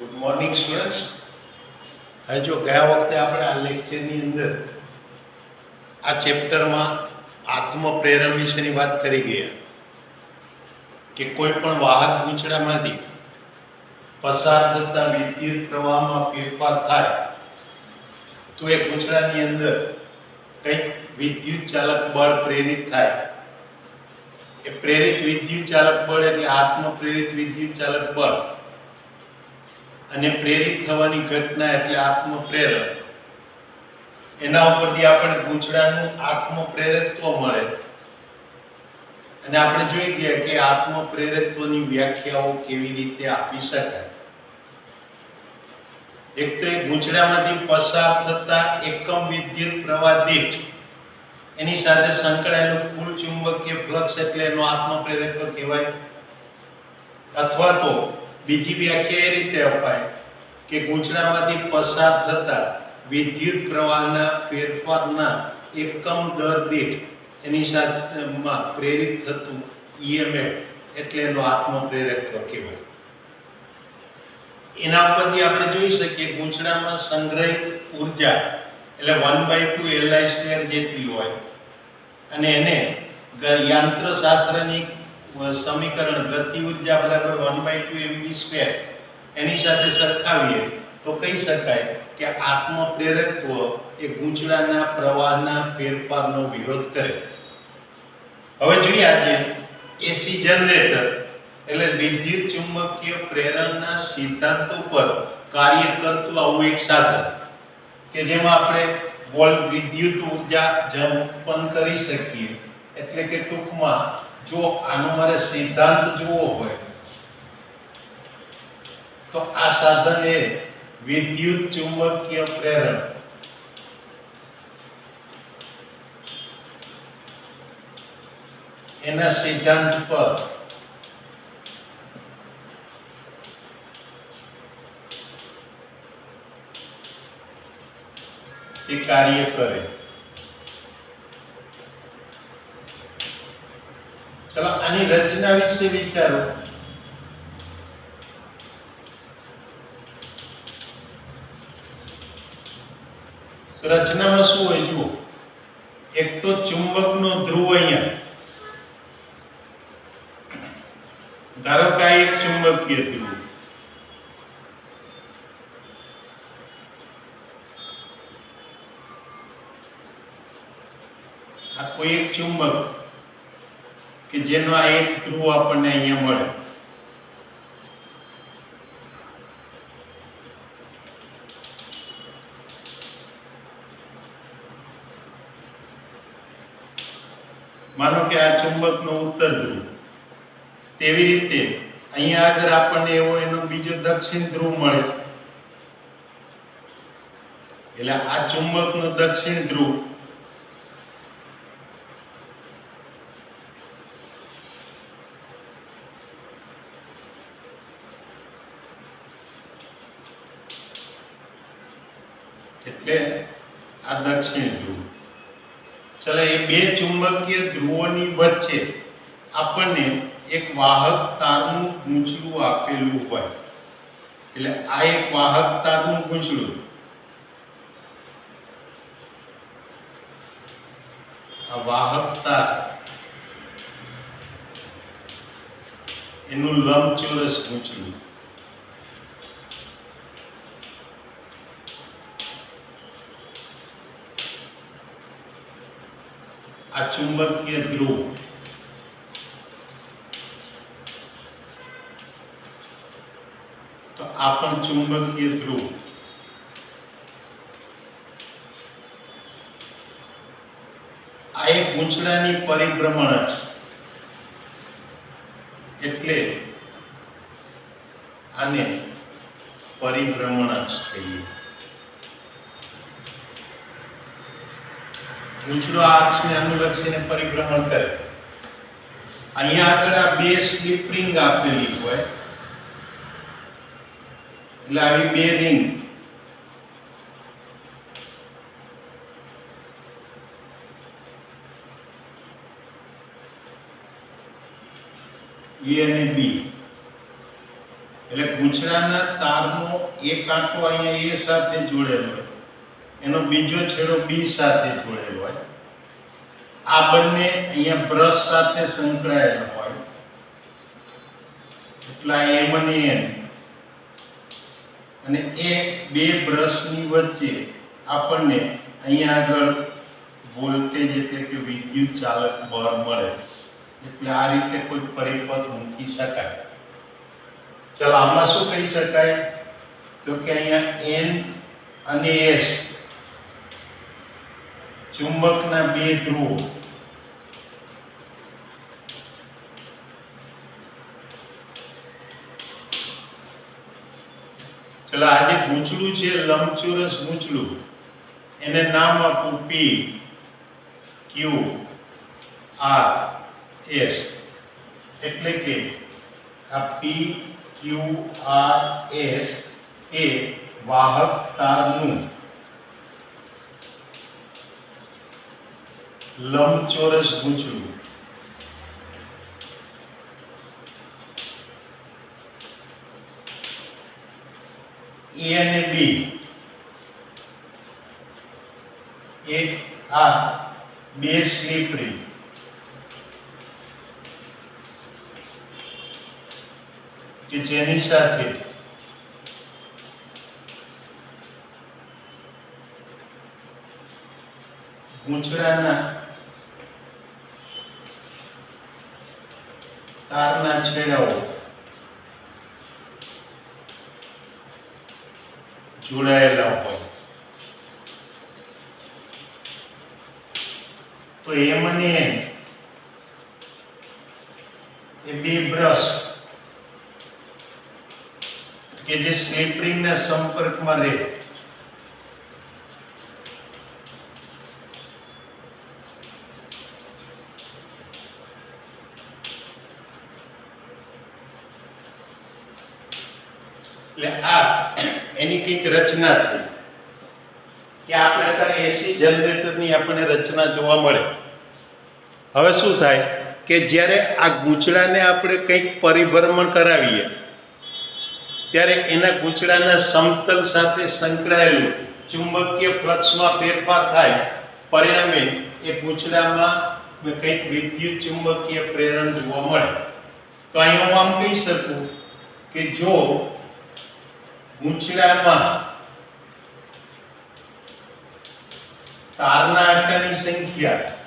Good morning students. હવે જો ગયા વખતે આપણે આ લેક્ચરની અંદર આ ચેપ્ટરમાં આત્મપ્રેરણ વિશેની વાત કરી ગયા કે કોઈ પણ વાહક ગૂંચળામાંથી પસાર થતા વિદ્યુત પ્રવાહમાં ફેરફાર થાય તો એ ગૂંચળાની અંદર કંઈક વિદ્યુત ચાલક બળ પ્રેરિત થાય. એ પ્રેરિત વિદ્યુત ચાલક બળ એટલે આત્મપ્રેરિત વિદ્યુત ચાલક બળ અને પ્રેરિત થવાની ઘટના એટલે આત્મપ્રેરણ. એના ઉપરથી આપણે ગૂંચળાનું આત્મપ્રેરકત્વ મળે અને આપણે જોઈ ગયા કે આત્મપ્રેરકત્વની વ્યાખ્યાઓ કેવી રીતે આપી શકાય. એક તો એ ગૂંચળામાંથી પસાર થતા એકમ વિદ્યુત પ્રવાહ દીઠ એની સાથે સંકળાયેલું કુલ ચુંબકીય ફ્લક્સ એટલે એનો આત્મપ્રેરકત્વ કહેવાય. અથવા તો બીજી વ્યાખ્યા એ રીતે અપાય કે ગૂંચળામાંથી પસાર થતા વિદ્યુત પ્રવાહના ફેરફારના એકમ દર દીઠ એની સાથેમાં પ્રેરિત થતું ઈએમએફ એટલે એનો આત્મપ્રેરકત્વ કહેવાય. એના ઉપરથી આપણે જોઈ શકીએ ગૂંચળામાં સંગ્રહિત ઊર્જા એટલે 1/2 Li² જેટલી હોય અને એને યાંત્રશાસ્ત્રની સમીકરણ ગતિ ઊર્જા બરાબર 1/2 mv² એની સાથે સરખાવીએ તો કહી શકાય કે આત્મપ્રેરકત્વ એ ગૂંચળાના પ્રવાહના ફેરફારનો વિરોધ કરે. હવે જોઈએ આજે એસી જનરેટર એટલે વિદ્યુત ચુંબકીય પ્રેરણના સિદ્ધાંત ઉપર કાર્ય કરતું આવું એક સાધન કે જેમાં આપણે વિદ્યુત ઊર્જા ઉત્પન્ન કરી શકીએ. એટલે કે ટૂંકમાં જો આનો મારે સિદ્ધાંત જોવો હોય તો આ સાધન એ વિદ્યુત ચુંબકીય પ્રેરણ એના સિદ્ધાંત પર એ કાર્ય કરે. ચલો આની રચના વિશે વિચારો. રચનામાં શું હોય જુઓ. એક તો ચુંબકનો ધ્રુવ અહીંયા, ધારો કે આ એક ચુંબકીય ધ્રુવ, આ કોઈ એક ચુંબક કે જેનો આ એક ધ્રુવ આપણને અહીંયા મળે. માનો કે આ ચુંબકનો ઉત્તર ધ્રુવ, તેવી રીતે અહીંયા આગળ આપણને એવો એનો બીજો દક્ષિણ ધ્રુવ મળે. એટલે આ ચુંબકનો દક્ષિણ ધ્રુવ એટલે આ દક્ષિણ ધ્રુવ. ચલો એ બે ચુંબકીય ધ્રુવોની વચ્ચે આપણને એક વાહક તારનું ગૂંચળું આપેલું હોય. એટલે આ એક વાહક તારનું ગૂંચળું, આ વાહક તાર એનું લંબચોરસ ગૂંચળું. આ ચુંબકીય ધ્રુવ તો આ પણ ચુંબકીય ધ્રુવ. આ એક ગૂંચળાની પરિભ્રમણ અક્ષ એટલે આને પરિભ્રમણ અક્ષ કહીએ. ગૂંચળો આ અક્ષને અનુલક્ષીને પરિભ્રમણ કરે. અહીંયા આગળ આ બે સ્લિપ રિંગ આપેલી હોય એટલે આવી બે રિંગ A અને B એટલે ગૂંચળાના તારનો એક કાંટો અહીંયા A સાથે જોડેલો હોય, એનો બીજો છેડો B સાથે જોડેલો હોય, આ બંને અહીંયા બ્રશ સાથે સંકળાયેલા હોય, એટલે M અને N, અને એ બે બ્રશની વચ્ચે આપણને અહીંયા આગળ વોલ્ટેજ એટલે કે વિદ્યુત ચાલક બળ મળે, એટલે આ રીતે કોઈ પરિપથ મૂકી શકાય. ચાલો આમાં શું કહી શકાય, તો કે અહીંયા N અને S ચુંબકના બે ધ્રુવો, ચલો આ જે ગૂંચળું છે લંબચોરસ ગૂંચળું, એને નામ આપું P Q R S, એટલે કે આ P Q R S એ વાહક તારનું લંબચોરસ ગૂંચળું. A અને B એક આ બે સ્લીપ રિંગ, કે જેની સાથે ગૂંચળાના તારના છેડાઓ જોડાયેલા હોય, તો M અને N એ બે બ્રશ કે જે સ્લીપ રિંગના સંપર્કમાં રહે, એટલે આ એની કઈક રચના થઈ કે આપણે અત્યારે એસી જનરેટરની આપણને રચના જોવા મળે. હવે શું થાય કે જ્યારે આ ગૂંચળાને આપણે કંઈક પરિભ્રમણ કરાવીએ ત્યારે એના ગૂંચળાના સમતલ સાથે સંકળાયેલું ચુંબકીય ફ્લક્સમાં ફેરફાર થાય, પરિણામે એ ગૂંચળામાં કંઈક વિદ્યુત ચુંબકીય પ્રેરણ જોવા મળે. તો અહીં હું આમ કહી શકું કે જો ગૂંચળામાં તારના આંટાની સંખ્યા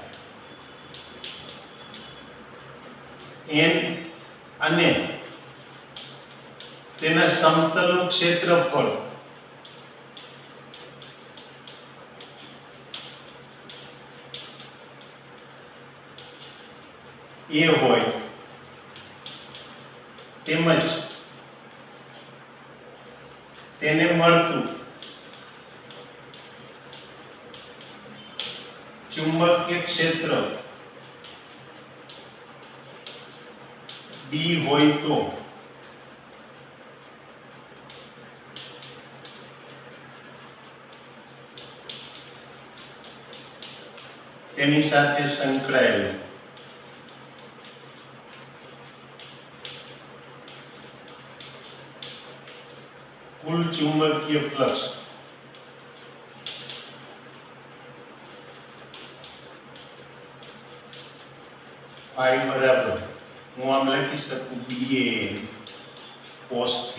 N અને તેના સમતલનું ક્ષેત્રફળ A હોય, તેમજ તેને મળતું ચુંબકીય ક્ષેત્ર B હોય, તો તેની સાથે સંકળાયેલું કુલ ચુંબકીય ફ્લક્સ I બરાબર હું આમ લખી શકું BA cos θ,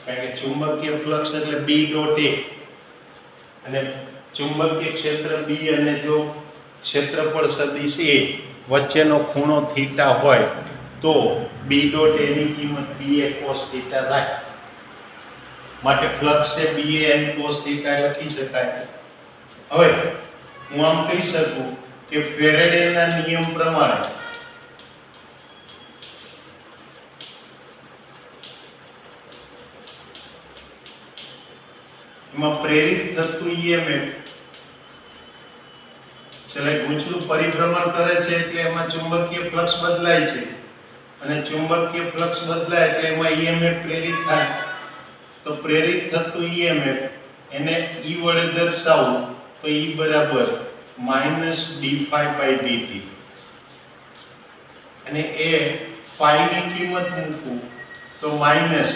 કારણ કે ચુંબકીય ફ્લક્સ એટલે B ડોટ A અને ચુંબકીય ક્ષેત્ર B અને જો ક્ષેત્રફળ સદિશ A વચ્ચેનો ખૂણો થીટા હોય તો B ડોટ A ની કિંમત BA cos θ થાય, માટે ફ્લક્સ છે BA cos θ લખી શકાય. હવે હું આમ કહી શકું કે ફેરેડેના નિયમ પ્રમાણે એમાં પ્રેરિત થતું EMF, છેલ્લે ગૂંચળું પરિભ્રમણ કરે છે એટલે એમાં ચુંબકીય ફ્લક્સ બદલાય છે, અને ચુંબકીય ફ્લક્સ બદલાય એટલે એમાં EMF પ્રેરિત થાય. તો પ્રેરિત થતું EMF એને E વડે દર્શાવવું તો E બરાબર -dϕ/dt, અને એ phi ની કિંમત મૂકું તો minus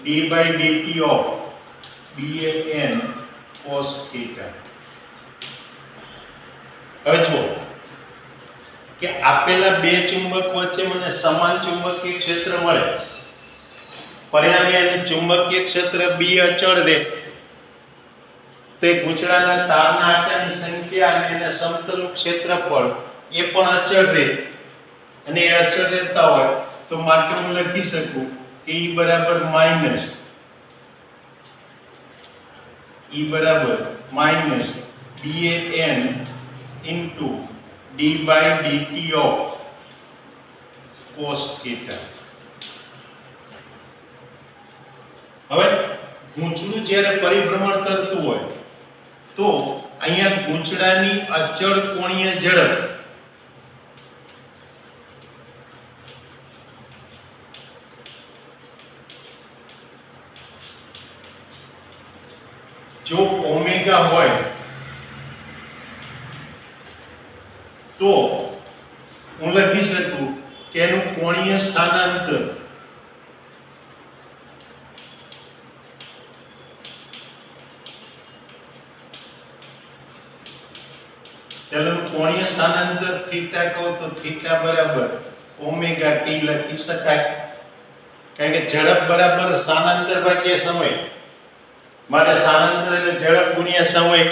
d by dt of BAN cos theta. હવે જુઓ કે આપેલા બે ચુંબક વચ્ચે મને સમાન ચુંબકીય ક્ષેત્ર મળે, પરિણામે એનું ચુંબકીય ક્ષેત્ર B અચળ રહે, તે ગૂંચળાના તારના આટાની સંખ્યા અને એના સમતલનું ક્ષેત્રફળ એ પણ અચળ રહે, અને એ અચળ રહેતા હોય તો માટે હું લખી શકું કે E બરાબર minus BAN into d by dt of cos theta. હવે ગૂંચળું જ્યારે પરિભ્રમણ કરતું હોય તો અહીંયા ગૂંચળાની અચળ કોણીય ઝડપ જો ઓમેગા હોય તો હું લખી શકું કે એનું કોણીય સ્થાનાંતર થીટા કહું તો થીટા બરાબર ઓમેગા ટી લખી શકાય, કારણ કે ઝડપ બરાબર સ્થાનાંતર ભાગ્યા સમય, મારે સ્થાનાંતર એટલે ઝડપ ગુણ્યા સમય,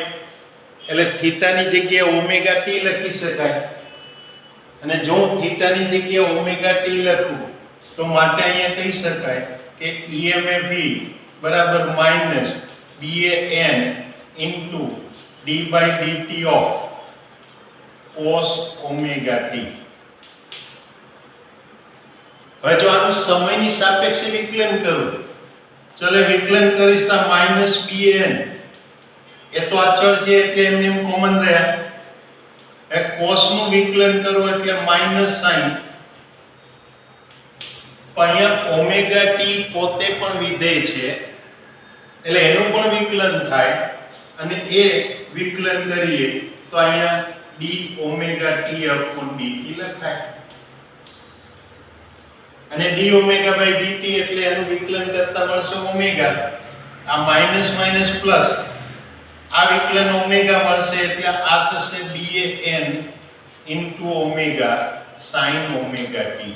એટલે થીટાની જગ્યાએ ઓમેગા ટી લખી શકાય. અને જો હું થીટાની જગ્યાએ ઓમેગા ટી લખું તો માટે અહીંયા કહી શકાય કે EMF બરાબર minus BAN into d by dt of cos omega T. હવે જો આનું સમયની સાપેક્ષે વિકલન કરું, ચલે વિકલન કરીશ તો માઇનસ BAN એ તો અચળ છે એટલે એમને એમ કોમન રહ્યા. એ cos નું વિકલન કરું એટલે માઇનસ સાઇન, પણ અહીંયા ઓમેગા ટી પોતે પણ વિધેય છે એટલે એનું પણ વિકલન થાય, અને એ વિકલન કરીએ તો અહીંયા d omega T upon dt લખાય, અને d ઓમેગા બાય dt એટલે એનું વિકલન કરતા મળશે ઓમેગા, આ માઇનસ માઇનસ પ્લસ, આ વિકલન ઓમેગા મળશે એટલે આ થશે BAN into omega sin omega T.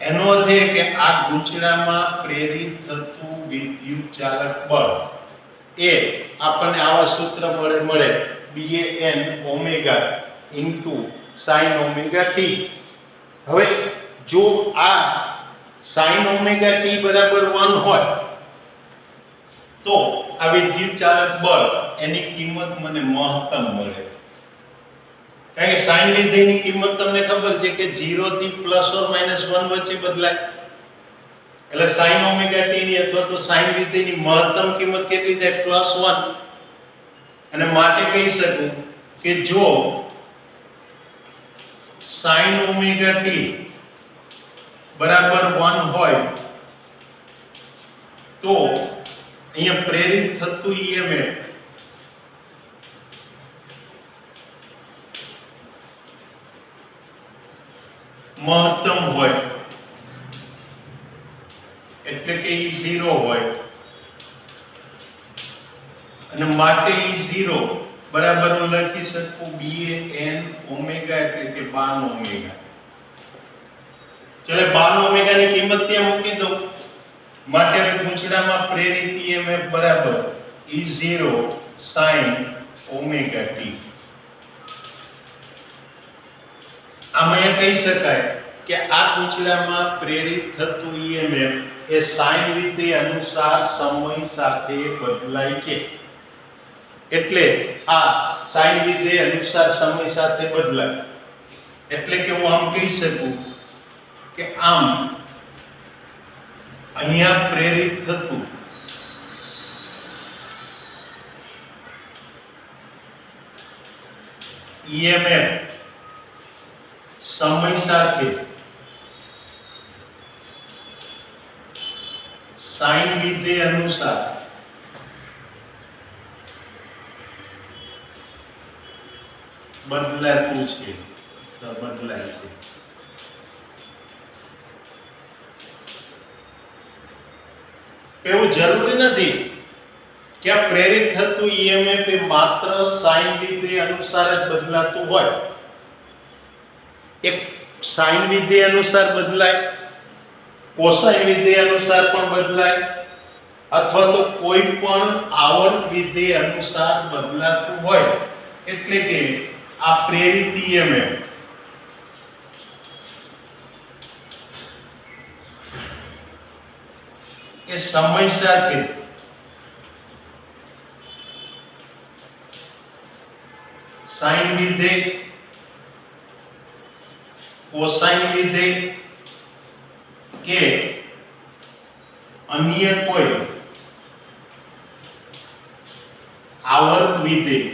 એનો અર્થ એ કે આ ગૂંચળામાં પ્રેરિત થતું વિદ્યુત ચાલક બળ એ આપણને આવા સૂત્ર મળે BAN omega into sin omega T. હવે જો આ sin ઓમેગા ટી બરાબર 1 હોય તો આ વિદ્યુત ચાલક બળ એની કિંમત મને મહત્તમ મળે, કારણ કે sin વિધેયની કિંમત તમને ખબર છે કે 0 થી ±1 વચ્ચે બદલાય, એટલે sin ઓમેગા ટી ની અથવા તો sin વિધેયની મહત્તમ કિંમત કેટલી થાય +1. અને માટે કહી શકું કે જો sin ઓમેગા ટી બરાબર 1 હોય તો અહીંયા પ્રેરિત થતું EMF મહત્તમ હોય, એટલે કે E0 હોય, અને માટે E0 બરાબર હું લખી શકું BAN ઓમેગા એટલે કે 52 ઓમેગા. ચાલે 52 ઓમેગાની કિંમત ત્યાં મૂકી દઉં, માટે હવે ગૂંચળામાં પ્રેરિત EMF બરાબર E0 sin ઓમેગા ટી. આમાં કહી શકાય કે આ ગૂંચળામાં પ્રેરિત થતું EMF એ sin વિધેય અનુસાર સમય સાથે બદલાય છે, એટલે આ sin વિધેય અનુસાર સમય સાથે બદલાય, એટલે કે હું આમ કહી શકું કે આમ અહીંયા પ્રેરિત થતું EMF સમય સાથે sin વિધેય અનુસાર બદલાય છે. એવું જરૂરી નથી કે આ પ્રેરિત થતું EMF એ માત્ર સાઇન વિધેય અનુસાર જ બદલાતું હોય. એક સાઇન વિધેય અનુસાર બદલાય, કોસાઇન વિધેય અનુસાર પણ બદલાય, અથવા તો કોઈ પણ આવર્ત વિધેય અનુસાર બદલાતું હોય. એટલે કે આ પ્રેરિત EMF એ સમય સાથે સાઇન વિધેય, કોસાઇન વિધેય કે અન્ય કોઈ આવર્ત વિધેય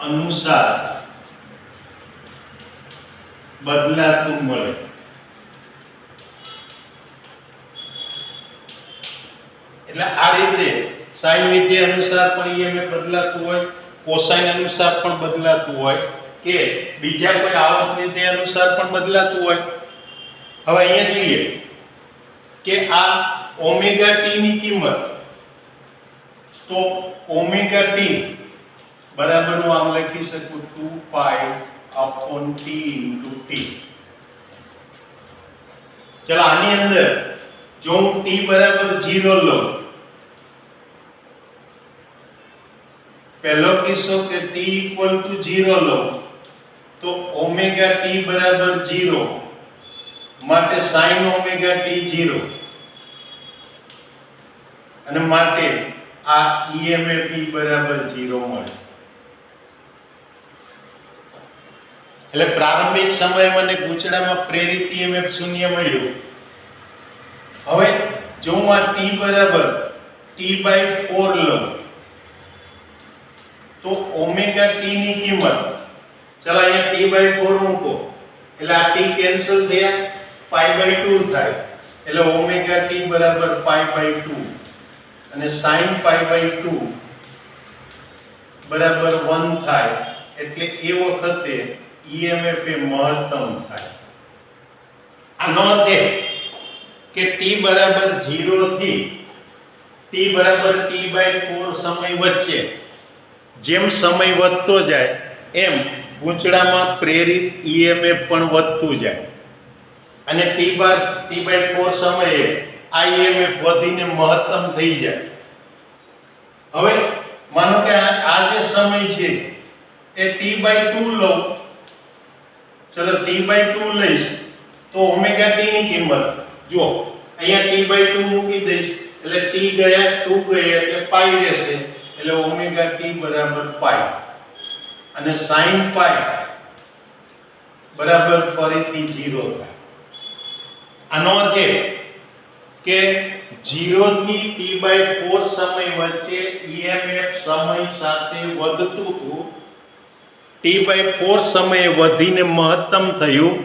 અનુસાર બદલાતું મળે. એટલે આ રીતે સાઇન વિધેય અનુસાર પણ EMF બદલાતું હોય, કોસાઇન અનુસાર પણ બદલાતું હોય, કે બીજા કોઈ આવર્ત વિધેય અનુસાર પણ બદલાતું હોય. હવે અહીંયા જોઈએ કે આ ઓમેગા ટી ની કિંમત, તો ઓમેગા ટી બરાબર હું આમ લખી શકું 2π/T × T. ચલો આની અંદર જો હું t બરાબર 0 લઉં, પહેલો કિસ્સો કે t = 0 લઉં, તો ઓમેગા ટી બરાબર 0 માટે sin ઓમેગા ટી 0 અને માટે આ EMF E બરાબર 0 મળે. એટલે પ્રારંભિક સમયે મને ગૂંચળામાં પ્રેરિત EMF શૂન્ય મળ્યું. હવે જો હું આ t બરાબર T/4 લઉં, તો ઓમેગા ટી ની કિંમત, ચલો અહીંયા T/4 મૂકો એટલે આ t કેન્સલ થયા, π/2 થાય, એટલે ઓમેગા ટી બરાબર π/2 અને sin π/2 બરાબર 1 થાય. એટલે એ વખતે EMF એ મહત્તમ થાય. આનો અર્થ એ કે t બરાબર 0 થી t બરાબર T/4 સમય વચ્ચે જેમ સમય વધતો જાય એમ ગૂંચળામાં પ્રેરિત EMF પણ વધતું જાય, અને T/4 સમયે આ EMF વધીને મહત્તમ થઈ જાય. હવે માનો કે આ જે સમય છે એ T/2 લઉં, ચલો T/2 લઈશ તો ઓમેગા ટી ની કિંમત જો અહીંયા T/2 મૂકી દઈશ એટલે t ગયા 2 ગયા એટલે π રહેશે, એટલે ઓમેગા ટી બરાબર π અને sin π બરાબર ફરીથી 0 થાય. આનો અર્થ એ કે 0 થી T/4 સમય વચ્ચે EMF સમય સાથે વધતું હતું, T/4 સમયે વધીને મહત્તમ થયું,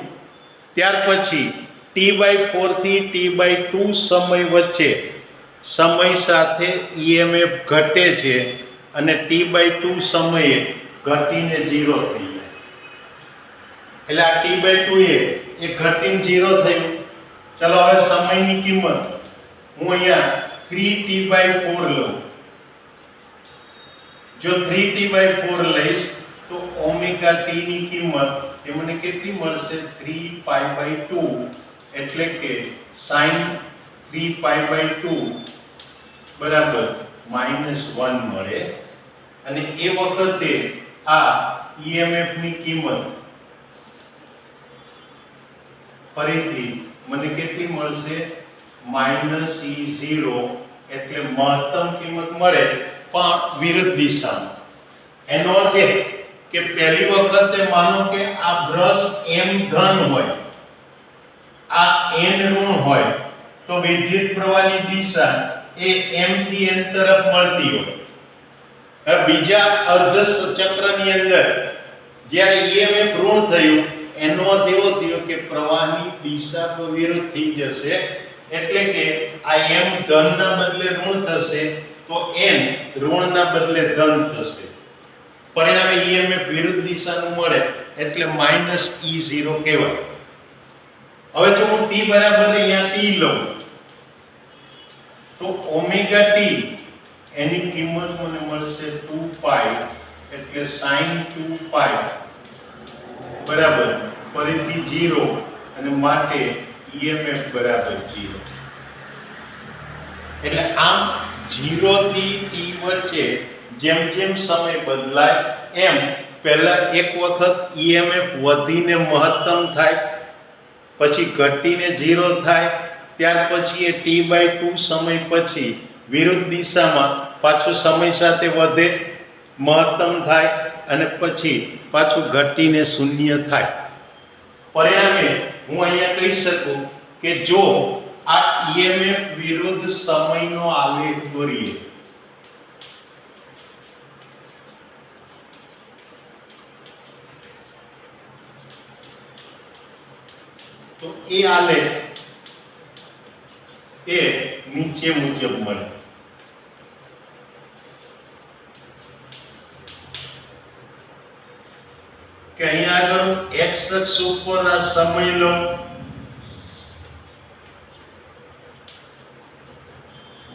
ત્યાર પછી T/4 થી T/2 સમય વચ્ચે સમય સાથે EMF ઘટે છે અને T/2 સમયે ઘટીને 0 થઈ જાય. એટલે આ T/2 એ ઘટીને 0 થયું. ચલો હવે સમયની કિંમત હું અહીંયા 3T/4 લઉં. જો 3T/4 લઈશ તો ઓમેગા ટી ની કિંમત એ મને કેટલી મળશે? 3π/2, એટલે કે sin 3π/2 બરાબર -1 મળે. અને એ વખતે આ EMF ની કિંમત ફરીથી મને કેટલી મળશે? -E0, એટલે મહત્તમ કિંમત મળે પણ વિરુદ્ધ દિશામાં. એનો અર્થ એ કે પહેલી વખતે માનો કે આ બ્રશ m ધન હોય, આ n ઋણ હોય, તો વિદ્યુત પ્રવાહની દિશા એ m થી n તરફ મળતી હોય. હવે બીજા અર્ધ ચક્રની અંદર જ્યારે EMF ઋણ થયું, એનો અર્થ એવો થયો કે પ્રવાહની દિશા તો વિરુદ્ધ થઈ જશે, એટલે કે આ m ધનના બદલે ઋણ થશે, તો n ઋણના બદલે ધન થશે. પરિણામે EMF વિરુદ્ધ દિશાનું મળે એટલે -E0 કહેવાય. હવે જો હું t બરાબર અહીંયા t લઉં તો ઓમેગા t એની કિંમત મને મળશે 2π એટલે sin 2π બરાબર ફરીથી 0 અને માટે EMF બરાબર 0. એટલે આમ 0 થી t વચ્ચે જેમ જેમ સમય બદલાય એમ પહેલા એક વખત EMF વધીને મહત્તમ થાય, પછી ઘટીને 0 થાય, ત્યાર પછી એ t/2 સમય પછી વિરુદ્ધ દિશામાં પાછું સમય સાથે વધે, મહત્તમ થાય અને પછી પાછું ઘટીને શૂન્ય થાય. પરિણામે હું અહીંયા કહી શકું કે જો આ EMF વિરુદ્ધ સમયનો આલેખ દોરીએ તો એ આલેખ એ નીચે મુજબ મળે. કે અહીંયા આગળ x અક્ષ ઉપર આ સમય લો,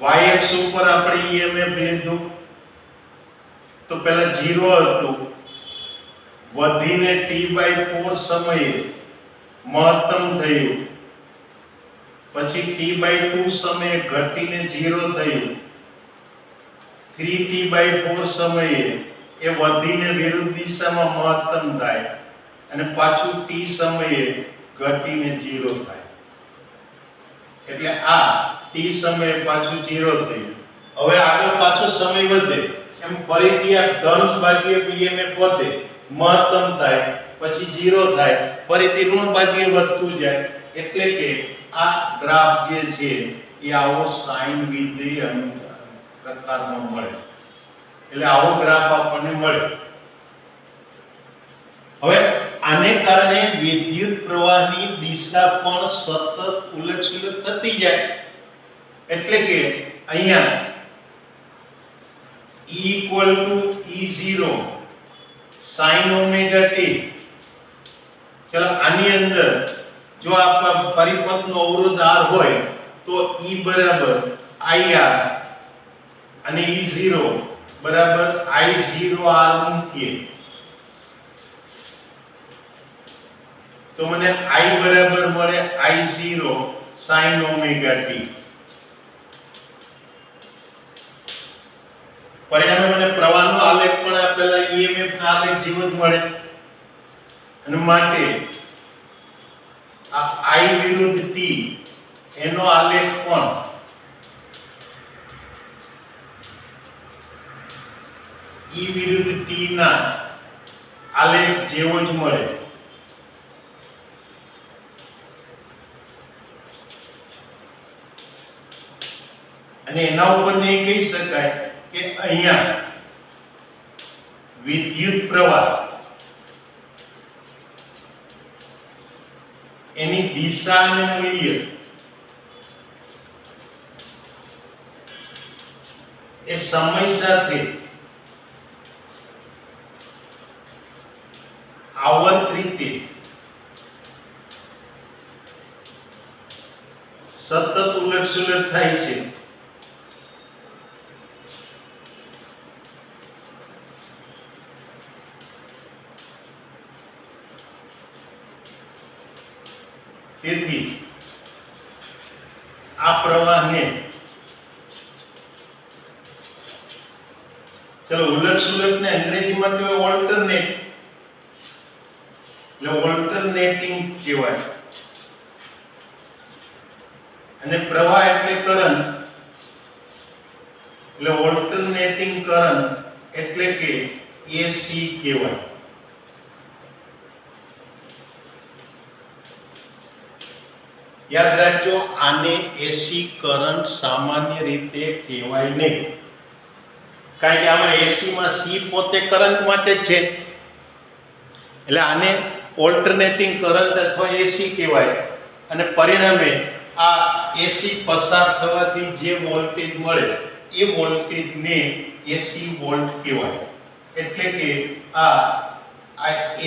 y અક્ષ ઉપર આપણે EMF લીધું તો પહેલા 0 હતું, વધીને t/4 સમયે મહત્તમ થયું, પછી t/2 સમયે ઘટીને 0 થયું, 3t/4 સમયે એ વધીને વિરુદ્ધ દિશામાં મહત્તમ થાય અને પાછું t સમયે ઘટીને 0 થાય. એટલે આ t સમયે પાછું 0 થયું. હવે આગળ પાછો સમય વધે એમ ફરીથી આ ધન બાજુએ EMF વધે, મહત્તમ થાય, પછી 0 થાય, ફરીથી ઋણ બાજુએ વધતું જાય. એટલે કે આ ગ્રાફ જે છે એ આવો સાઇન વિધેય પ્રકારનો મળે. એટલે આવો ગ્રાફ આપણને મળે. હવે આને કારણે વિદ્યુત પ્રવાહની દિશા પણ સતત ઉલટસુલટ થતી જાય. એટલે કે અહીંયા E = E0 sin omega t. ચલો આની અંદર જો આપણા પરિપથનો અવરોધ R હોય તો E બરાબર IR અને E0 બરાબર I0R મૂકીએ તો મને I બરાબર મળે I0 sin ઓમેગા t. પરિણામે મને પ્રવાહનો આલેખ પણ આપેલા EMF ના આલેખ જેવો જ મળે અને માટે આ I વિરુદ્ધ t એનો આલેખ પણ E વિરુદ્ધ t ના આલેખ જેવો જ મળે. અને એના ઉપરથી કહી શકાય કે અહીંયા વિદ્યુત પ્રવાહ એની દિશા અને મૂલ્ય એ સમય સાથે આવર્ત રીતે સતત ઉલટસુલટ થાય છે. તેથી આ પ્રવાહને ચલો ઉલટસુલટને અંગ્રેજીમાં કહેવાય ઓલ્ટરનેટ, એટલે ઓલ્ટરનેટિંગ કહેવાય. અને પ્રવાહ એટલે કરંટ, એટલે ઓલ્ટરનેટિંગ કરંટ એટલે કે AC કહેવાય. યાદ રાખજો આને AC કરંટ સામાન્ય રીતે કહેવાય નહીં, કારણ કે આમાં AC માં C પોતે કરંટ માટે જ છે. એટલે આને ઓલ્ટરનેટિંગ કરંટ અથવા AC કહેવાય. અને પરિણામે આ AC પસાર થવાથી જે વોલ્ટેજ મળે એ વોલ્ટેજને AC વોલ્ટ કહેવાય. એટલે કે આ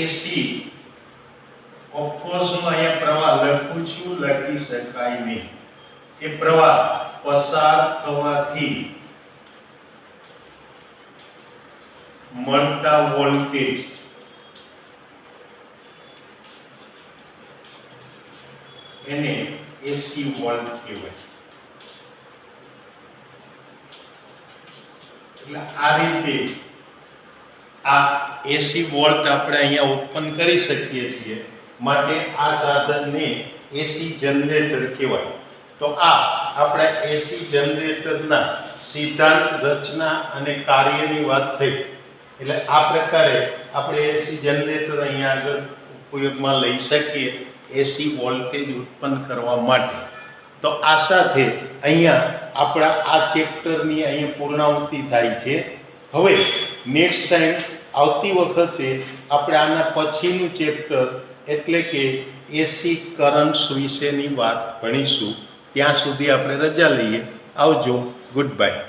AC ઓફકોર્સ હું અહીંયા પ્રવાહ લખું છું, લખી શકાય નહીં. એ પ્રવાહ પસાર થવાથી મળતા વોલ્ટેજ એને એસી વોલ્ટ કહેવાય. એટલે આ રીતે આ એસી વોલ્ટ આપણે અહીંયા ઉત્પન્ન કરી શકીએ છીએ. માટે આ સાધનને એસી જનરેટર કહેવાય. તો આ આપણા એસી જનરેટરના સિદ્ધાંત, રચના અને કાર્યની વાત થઈ. એટલે આ પ્રકારે આપણે એસી જનરેટર અહીંયા આગળ ઉપયોગમાં લઈ શકીએ એસી વોલ્ટેજ ઉત્પન્ન કરવા માટે. તો આ સાથે અહીંયા આપણા આ ચેપ્ટરની અહીંયા પૂર્ણાહુતિ થાય છે. હવે નેક્સ્ટ ટાઈમ આવતી વખતે આપણે આના પછીનું ચેપ્ટર એટલે કે એસી કરન્ટ્સ વિશેની વાત ભણીશું. ત્યાં સુધી આપણે રજા લઈએ. આવજો. Good bye.